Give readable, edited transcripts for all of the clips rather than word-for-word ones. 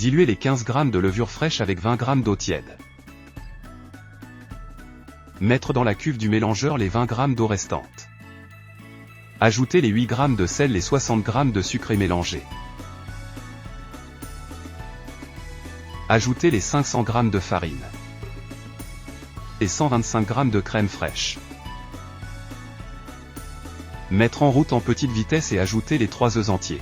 Diluez les 15 g de levure fraîche avec 20 g d'eau tiède. Mettre dans la cuve du mélangeur les 20 g d'eau restantes. Ajoutez les 8 g de sel et 60 g de sucre et mélanger. Ajoutez les 500 g de farine. Et 125 g de crème fraîche. Mettre en route en petite vitesse et ajouter les 3 œufs entiers.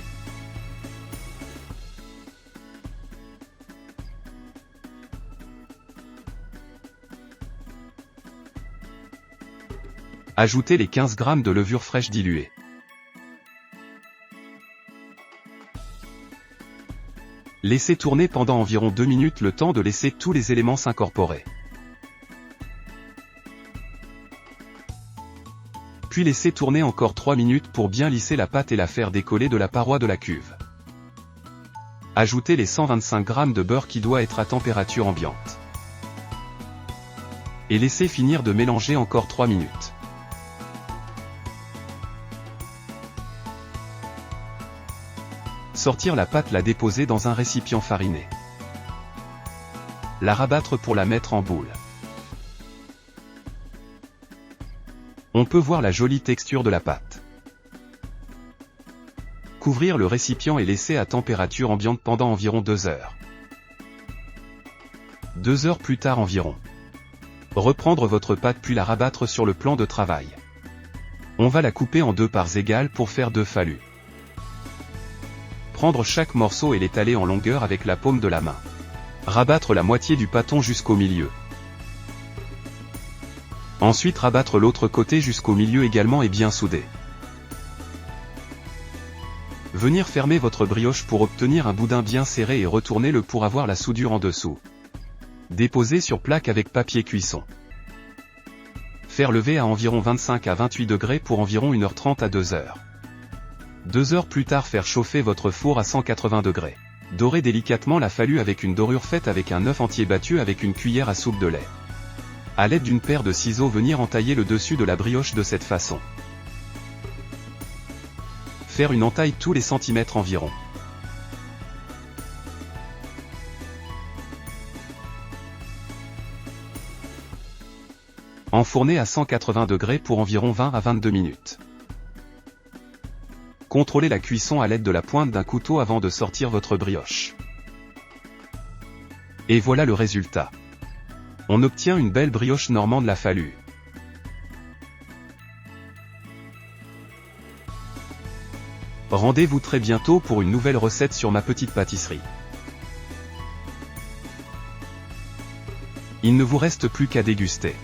Ajoutez les 15 g de levure fraîche diluée. Laissez tourner pendant environ 2 minutes le temps de laisser tous les éléments s'incorporer. Puis laissez tourner encore 3 minutes pour bien lisser la pâte et la faire décoller de la paroi de la cuve. Ajoutez les 125 g de beurre qui doit être à température ambiante. Et laissez finir de mélanger encore 3 minutes. Sortir la pâte, la déposer dans un récipient fariné. La rabattre pour la mettre en boule. On peut voir la jolie texture de la pâte. Couvrir le récipient et laisser à température ambiante pendant environ 2 heures. 2 heures plus tard environ. Reprendre votre pâte puis la rabattre sur le plan de travail. On va la couper en 2 parts égales pour faire 2 fallus. Prendre chaque morceau et l'étaler en longueur avec la paume de la main. Rabattre la moitié du pâton jusqu'au milieu. Ensuite rabattre l'autre côté jusqu'au milieu également et bien souder. Venir fermer votre brioche pour obtenir un boudin bien serré et retournez-le pour avoir la soudure en dessous. Déposer sur plaque avec papier cuisson. Faire lever à environ 25 à 28 degrés pour environ 1h30 à 2 heures. 2 heures plus tard faire chauffer votre four à 180 degrés. Dorer délicatement la fallue avec une dorure faite avec un œuf entier battu avec une cuillère à soupe de lait. À l'aide d'une paire de ciseaux venir entailler le dessus de la brioche de cette façon. Faire une entaille tous les centimètres environ. Enfourner à 180 degrés pour environ 20 à 22 minutes. Contrôlez la cuisson à l'aide de la pointe d'un couteau avant de sortir votre brioche. Et voilà le résultat. On obtient une belle brioche normande la fallue. Rendez-vous très bientôt pour une nouvelle recette sur ma petite pâtisserie. Il ne vous reste plus qu'à déguster.